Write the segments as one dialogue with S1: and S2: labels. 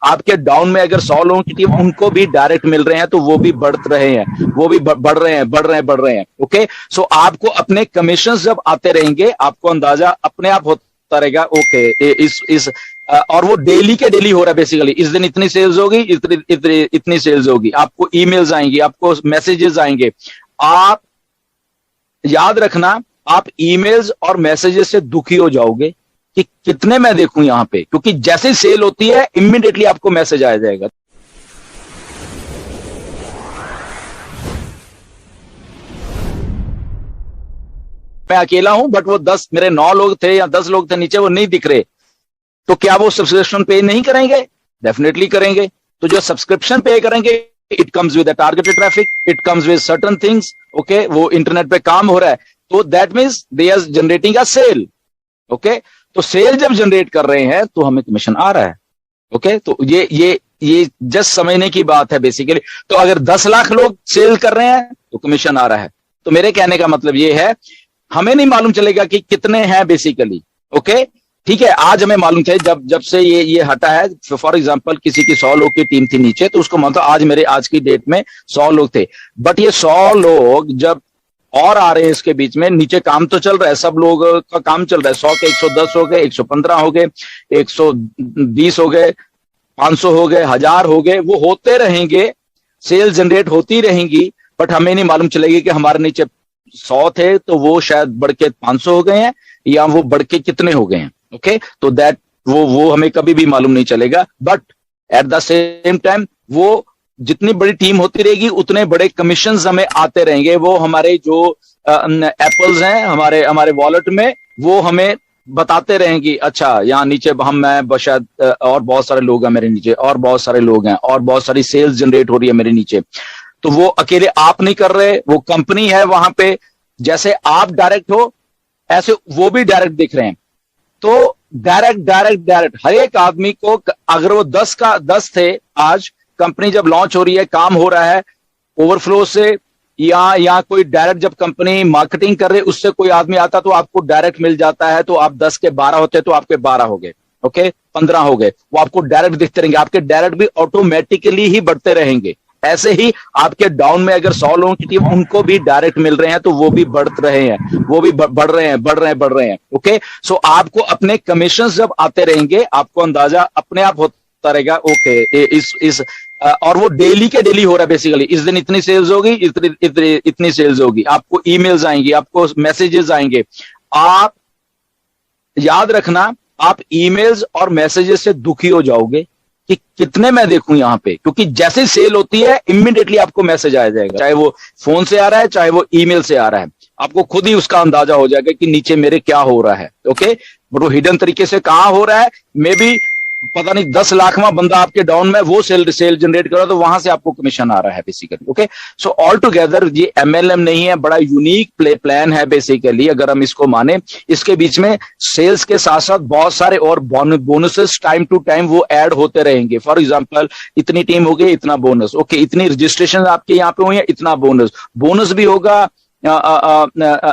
S1: आपके डाउन में अगर 100 लोगों की टीम, उनको भी डायरेक्ट मिल रहे हैं तो वो भी बढ़ रहे हैं, वो भी बढ़ रहे हैं, बढ़ रहे हैं। ओके, सो आपको अपने कमीशन जब आते रहेंगे, आपको अंदाजा अपने आप होता रहेगा। ओके, इस और वो डेली के डेली हो रहा है बेसिकली। इस दिन इतनी सेल्स होगी, इतनी सेल्स होगी, आपको ईमेल्स आएंगी, आपको मैसेजेस आएंगे। आप याद रखना, आप ईमेल्स और मैसेजेस से दुखी हो जाओगे कि कितने मैं देखूं यहां पे, क्योंकि जैसे सेल होती है इमीडिएटली आपको मैसेज आ जाएगा। मैं अकेला हूं, बट वो 10 मेरे 9 लोग थे या 10 लोग थे नीचे, वो नहीं दिख रहे, तो क्या वो सब्सक्रिप्शन पे नहीं करेंगे? डेफिनेटली करेंगे। तो जो सब्सक्रिप्शन पे करेंगे, it comes with targeted traffic, it comes with certain things. Okay, वो इंटरनेट पे काम हो रहा है, तो that means they are generating a sale. Okay, तो सेल जब जनरेट कर रहे हैं तो हमें कमीशन आ रहा है। ओके, तो ये जस्ट समझने की बात है बेसिकली। तो अगर 10 लाख लोग सेल कर रहे हैं तो कमीशन आ रहा है। तो मेरे कहने का मतलब ये है, हमें नहीं मालूम चलेगा कि कितने हैं बेसिकली। ओके, ठीक है, आज हमें मालूम थे जब से ये हटा है। फॉर एग्जांपल किसी की 100 लोग की टीम थी नीचे, तो उसको मतलब आज की डेट में 100 लोग थे, बट ये 100 लोग जब और आ रहे हैं इसके बीच में, नीचे काम तो चल रहा है, सब लोग का काम चल रहा है। 100 के 110 हो गए, 115 हो गए, 120 हो गए, 500 हो गए, 1000 हो गए, वो होते रहेंगे, सेल जनरेट होती रहेंगी, बट हमें नहीं मालूम चलेगी कि हमारे नीचे 100 थे तो वो शायद बढ़ के 500 हो गए हैं, या वो बढ़ के कितने हो गए हैं। ओके, तो दैट वो हमें कभी भी मालूम नहीं चलेगा। But at the same time, वो जितनी बड़ी टीम होती रहेगी उतने बड़े कमीशन हमें आते रहेंगे। वो हमारे जो एप्पल्स हैं हमारे वॉलेट में, वो हमें बताते रहेंगे, अच्छा यहाँ नीचे मैं शायद और बहुत सारे लोग हैं मेरे नीचे, और बहुत सारे लोग हैं, और बहुत सारी सेल्स जनरेट हो रही है मेरे नीचे। तो वो अकेले आप नहीं कर रहे, वो कंपनी है वहां पे। जैसे आप डायरेक्ट हो, ऐसे वो भी डायरेक्ट दिख रहे हैं। तो डायरेक्ट हर एक आदमी को, अगर वो 10 थे, आज कंपनी जब लॉन्च हो रही है, काम हो रहा है ओवरफ्लो से, या कोई डायरेक्ट जब कंपनी मार्केटिंग कर रही है उससे कोई आदमी आता तो आपको डायरेक्ट मिल जाता है। तो आप 10 के 12 होते तो आपके 12 हो गए, ओके, 15 हो गए, वो आपको डायरेक्ट दिखते रहेंगे। आपके डायरेक्ट भी ऑटोमेटिकली ही बढ़ते रहेंगे। ऐसे ही आपके डाउन में अगर 100 लोगों की टीम, उनको भी डायरेक्ट मिल रहे हैं तो वो भी बढ़ रहे हैं, वो भी बढ़ रहे हैं। ओके, सो आपको अपने कमीशन जब आते रहेंगे, आपको अंदाजा अपने आप होता रहेगा। ओके, और वो डेली के डेली हो रहा है बेसिकली। इस दिन इतनी सेल्स होगी, इतनी सेल्स होगी, आपको ईमेल्स आएंगी, आपको मैसेजेस आएंगे। आप याद रखना, आप ईमेल्स और मैसेजेस से दुखी हो जाओगे कि कितने मैं देखूं यहां पे, क्योंकि जैसे सेल होती है इमीडिएटली आपको मैसेज आ जाएगा, चाहे वो फोन से आ रहा है, चाहे वो ईमेल से आ रहा है। आपको खुद ही उसका अंदाजा हो जाएगा कि नीचे मेरे क्या हो रहा है। ओके, बट वो हिडन तरीके से कहां हो रहा है, मे बी पता नहीं 10 लाखवां बंदा आपके डाउन में वो सेल जनरेट कर रहा है, तो वहां से आपको कमीशन आ रहा है basically. Okay, so all together ये एमएलएम नहीं है, बड़ा यूनिक प्लान है बेसिकली, अगर हम इसको माने। इसके बीच में सेल्स के साथ साथ बहुत सारे और बोनसेस टाइम टू टाइम वो ऐड होते रहेंगे। फॉर एग्जांपल, इतनी टीम हो गई, इतना बोनस, ओके, इतनी रजिस्ट्रेशन आपके यहाँ पे हुई है, इतना बोनस भी होगा,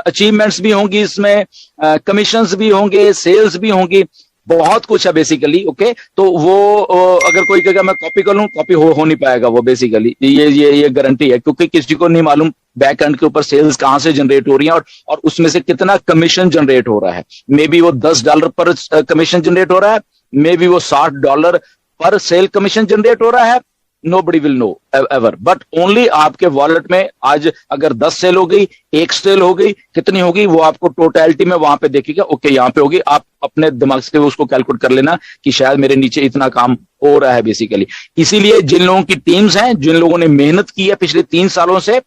S1: अचीवमेंट्स भी होंगी इसमें, कमीशंस भी होंगे, सेल्स भी होंगी, बहुत कुछ है बेसिकली। ओके, तो वो अगर कोई कहेगा मैं कॉपी कर लूं, कॉपी हो नहीं पाएगा वो बेसिकली, ये गारंटी है, क्योंकि किसी को नहीं मालूम बैक एंड के ऊपर सेल्स कहां से जनरेट हो रही है, और उसमें से कितना कमीशन जनरेट हो रहा है। मे बी वो $10 पर कमीशन जनरेट हो रहा है, मे बी वो $60 पर सेल कमीशन जनरेट हो रहा है। Nobody will know ever, but only आपके वॉलेट में आज अगर 10 सेल हो गई, 1 सेल हो गई, कितनी होगी वो आपको टोटलिटी में वहां पे देखेगा। ओके, यहाँ पे होगी, आप अपने दिमाग से उसको कैलकुलेट कर लेना कि शायद मेरे नीचे इतना काम हो रहा है बेसिकली। इसीलिए जिन लोगों की टीम्स हैं, जिन लोगों ने मेहनत की है पिछले 3 सालों से,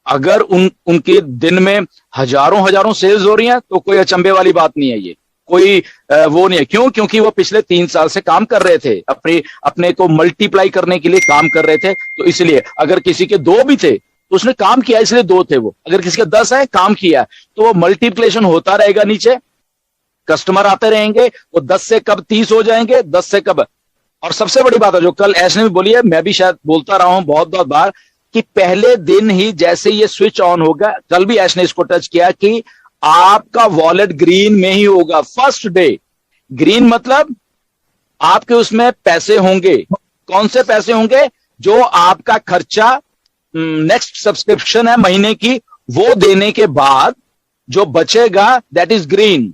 S1: अगर उनके दिन में हजारों सेल्स हो रही हैं तो कोई अचंभे वाली बात नहीं है। ये कोई वो नहीं है। क्यों? क्योंकि वो पिछले 3 साल से काम कर रहे थे, अपने को मल्टीप्लाई करने के लिए काम कर रहे थे। तो इसलिए अगर किसी के 2 भी थे तो उसने काम किया, इसलिए 2 थे वो। अगर किसी के 10 है, काम किया, तो वो मल्टीप्लिकेशन होता रहेगा, नीचे कस्टमर आते रहेंगे, वो 10 से कब 30 हो जाएंगे, 10 से कब। और सबसे बड़ी बात है जो कल ऐश ने भी बोली है, मैं भी शायद बोलता रहा हूं बहुत बार, कि पहले दिन ही जैसे ये स्विच ऑन होगा, कल भी ऐश ने इसको टच किया, कि आपका वॉलेट ग्रीन में ही होगा फर्स्ट डे। ग्रीन मतलब आपके उसमें पैसे होंगे। कौन से पैसे होंगे? जो आपका खर्चा नेक्स्ट सब्सक्रिप्शन है महीने की, वो देने के बाद जो बचेगा दैट इज ग्रीन।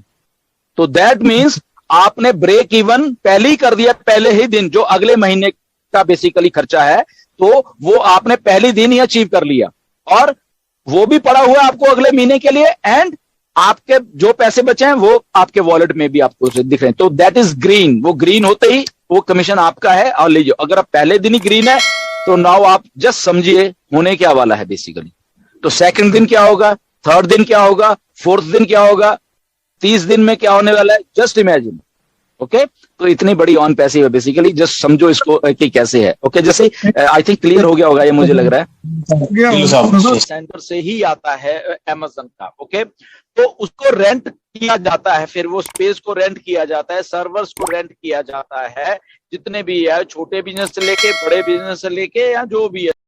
S1: तो दैट मींस आपने ब्रेक इवन पहले ही कर दिया, पहले ही दिन, जो अगले महीने का बेसिकली खर्चा है, तो वो आपने पहले दिन ही अचीव कर लिया, और वो भी पड़ा हुआ आपको अगले महीने के लिए, एंड आपके जो पैसे बचे हैं वो आपके वॉलेट में भी आपको दिख रहे हैं। तो दैट इज ग्रीन। वो ग्रीन होते ही वो कमीशन आपका है और लीजिए। अगर आप पहले दिन ही ग्रीन है तो नाउ आप जस्ट समझिए होने क्या वाला है बेसिकली। तो सेकंड दिन क्या होगा, थर्ड दिन क्या होगा, फोर्थ दिन क्या होगा, 30 दिन में क्या होने वाला है, जस्ट इमेजिन। ओके, तो इतनी बड़ी ऑन पैसिव है बेसिकली, जस्ट समझो इसको कि कैसे है। ओके, जैसे आई थिंक क्लियर हो गया होगा ये, मुझे लग रहा है। सेंटर से ही आता है अमेज़न का। ओके, तो उसको रेंट किया जाता है, फिर वो स्पेस को रेंट किया जाता है, सर्वर्स को रेंट किया जाता है, जितने भी है, छोटे बिजनेस से लेके बड़े बिजनेस से लेके या जो भी है।